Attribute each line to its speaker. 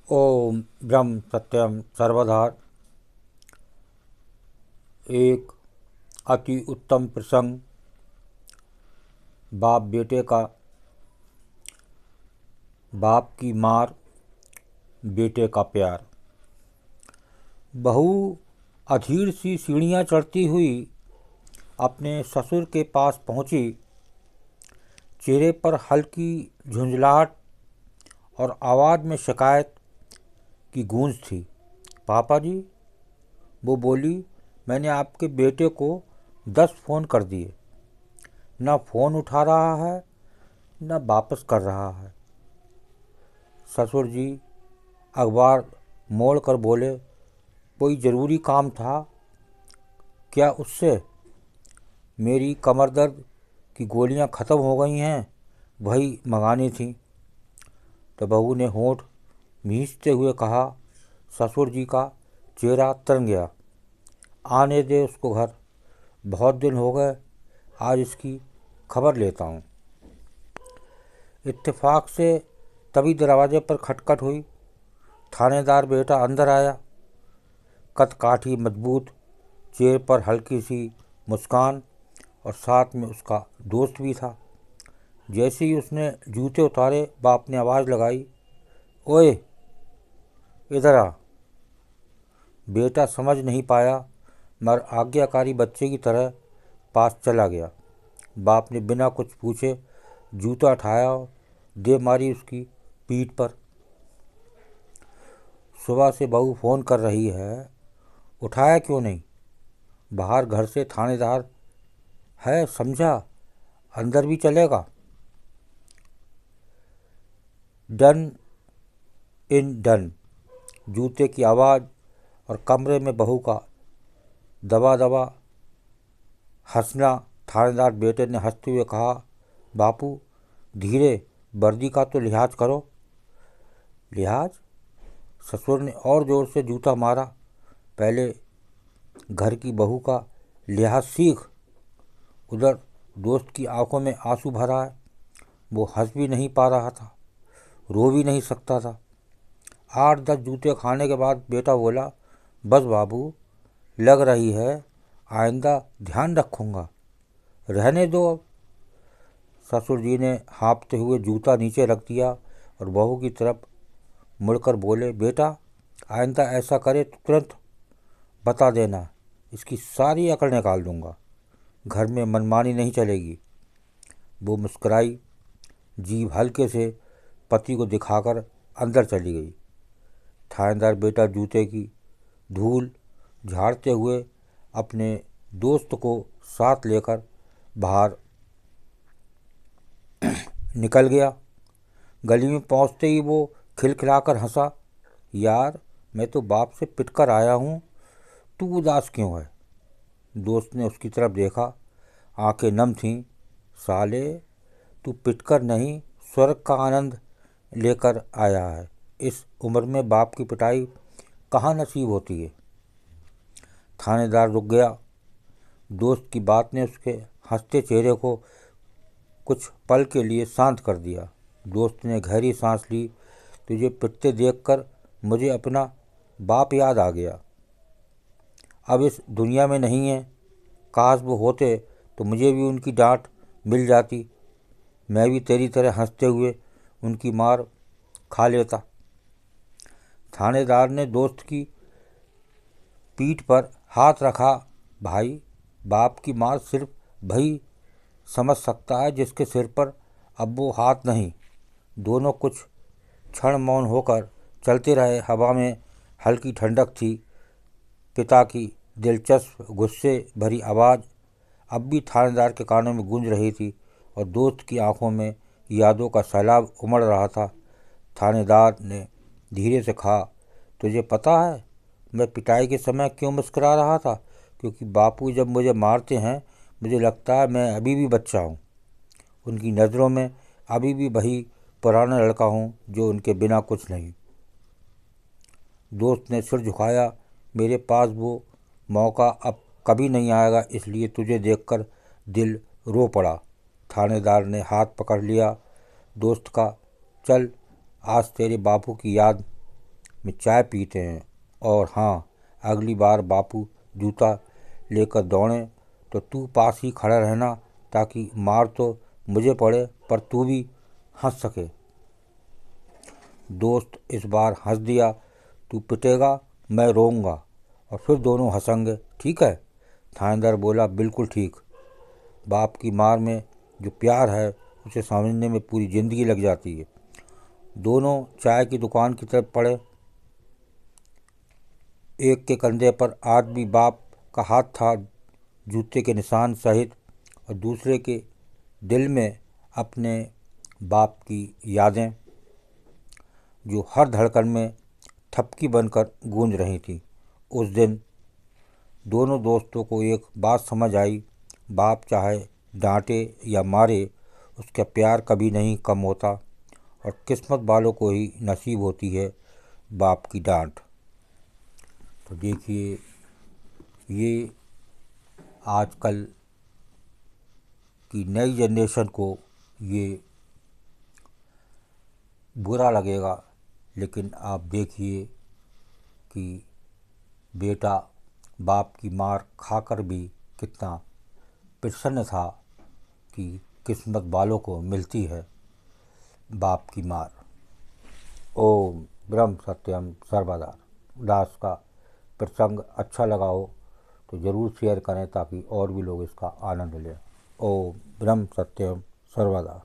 Speaker 1: ओम ब्रह्म सत्यम सर्वधा। एक अति उत्तम प्रसंग, बाप बेटे का। बाप की मार, बेटे का प्यार। बहू अधीर सी सीढ़ियाँ चढ़ती हुई अपने ससुर के पास पहुँची। चेहरे पर हल्की झुंझलाहट और आवाज़ में शिकायत की गूंज थी। पापा जी, वो बोली, मैंने आपके बेटे को 10 फ़ोन कर दिए, न फ़ोन उठा रहा है न वापस कर रहा है। ससुर जी अखबार मोड़ कर बोले, कोई ज़रूरी काम था क्या उससे? मेरी कमर दर्द की गोलियां ख़त्म हो गई हैं, वही मंगानी थी। तो बहू ने होंठ मींचते हुए कहा। ससुर जी का चेहरा तन गया। आने दे उसको घर, बहुत दिन हो गए, आज इसकी खबर लेता हूँ। इत्तेफाक से तभी दरवाजे पर खटखट हुई। थानेदार बेटा अंदर आया। कद काठी मजबूत, चेहरे पर हल्की सी मुस्कान और साथ में उसका दोस्त भी था। जैसे ही उसने जूते उतारे, बाप ने आवाज़ लगाई, ओए इधर आ। बेटा समझ नहीं पाया, मगर आज्ञाकारी बच्चे की तरह पास चला गया। बाप ने बिना कुछ पूछे जूता उठाया और दे मारी उसकी पीठ पर। सुबह से बहू फ़ोन कर रही है, उठाया क्यों नहीं? बाहर घर से थानेदार है, समझा, अंदर भी चलेगा। Done in done. जूते की आवाज़ और कमरे में बहू का दबा दबा हंसना। थानेदार बेटे ने हंसते हुए कहा, बापू धीरे, वर्दी का तो लिहाज करो। लिहाज? ससुर ने और ज़ोर से जूता मारा। पहले घर की बहू का लिहाज सीख। उधर दोस्त की आंखों में आंसू भरा है। वो हंस भी नहीं पा रहा था, रो भी नहीं सकता था। 8-10 जूते खाने के बाद बेटा बोला, बस बाबू, लग रही है, आइंदा ध्यान रखूँगा, रहने दो अब। ससुर जी ने हाँफते हुए जूता नीचे रख दिया और बहू की तरफ मुड़कर बोले, बेटा आइंदा ऐसा करे तो तुरंत बता देना, इसकी सारी अकड़ निकाल दूंगा। घर में मनमानी नहीं चलेगी। वो मुस्कुराई, जीभ हल्के से पति को दिखाकर अंदर चली गई। थानेदार बेटा जूते की धूल झाड़ते हुए अपने दोस्त को साथ लेकर बाहर निकल गया। गली में पहुंचते ही वो खिलखिलाकर हंसा, यार मैं तो बाप से पिटकर आया हूँ, तू उदास क्यों है? दोस्त ने उसकी तरफ देखा, आंखें नम थीं। साले, तू पिटकर नहीं, स्वर्ग का आनंद लेकर आया है। इस उम्र में बाप की पिटाई कहाँ नसीब होती है। थानेदार रुक गया। दोस्त की बात ने उसके हंसते चेहरे को कुछ पल के लिए शांत कर दिया। दोस्त ने गहरी सांस ली। तुझे पिटते देखकर मुझे अपना बाप याद आ गया। अब इस दुनिया में नहीं है। काश वो होते तो मुझे भी उनकी डांट मिल जाती, मैं भी तेरी तरह हंसते हुए उनकी मार खा लेता। थानेदार ने दोस्त की पीठ पर हाथ रखा। भाई, बाप की मार सिर्फ वही समझ सकता है जिसके सिर पर अब वो हाथ नहीं। दोनों कुछ क्षण मौन होकर चलते रहे। हवा में हल्की ठंडक थी। पिता की दिलचस्प गुस्से भरी आवाज़ अब भी थानेदार के कानों में गूंज रही थी और दोस्त की आंखों में यादों का सैलाब उमड़ रहा था। थानेदार ने धीरे से कहा, तुझे पता है मैं पिटाई के समय क्यों मुस्कुरा रहा था? क्योंकि बापू जब मुझे मारते हैं मुझे लगता है मैं अभी भी बच्चा हूँ। उनकी नज़रों में अभी भी वही पुराना लड़का हूँ जो उनके बिना कुछ नहीं। दोस्त ने सिर झुकाया, मेरे पास वो मौका अब कभी नहीं आएगा, इसलिए तुझे देखकर दिल रो पड़ा। थानेदार ने हाथ पकड़ लिया दोस्त का। चल, आज तेरे बापू की याद में चाय पीते हैं। और हाँ, अगली बार बापू जूता लेकर दौड़ें तो तू पास ही खड़ा रहना, ताकि मार तो मुझे पड़े पर तू भी हंस सके। दोस्त इस बार हंस दिया। तू पिटेगा, मैं रोऊंगा और फिर दोनों हंसेंगे, ठीक है? थानेदार बोला, बिल्कुल ठीक। बाप की मार में जो प्यार है उसे समझने में पूरी ज़िंदगी लग जाती है। दोनों चाय की दुकान की तरफ पड़े। एक के कंधे पर आज भी बाप का हाथ था, जूते के निशान सहित, और दूसरे के दिल में अपने बाप की यादें, जो हर धड़कन में थपकी बनकर गूंज रही थी। उस दिन दोनों दोस्तों को एक बात समझ आई, बाप चाहे डांटे या मारे, उसका प्यार कभी नहीं कम होता, और किस्मत वालों को ही नसीब होती है बाप की डांट। तो देखिए, ये आजकल की नई जनरेशन को ये बुरा लगेगा, लेकिन आप देखिए कि बेटा बाप की मार खाकर भी कितना प्रसन्न था कि किस्मत वालों को मिलती है बाप की मार। ओम ब्रह्म सत्यम सर्वदा दास का प्रसंग अच्छा लगा हो तो ज़रूर शेयर करें, ताकि और भी लोग इसका आनंद लें। ओम ब्रह्म सत्यम सर्वदा।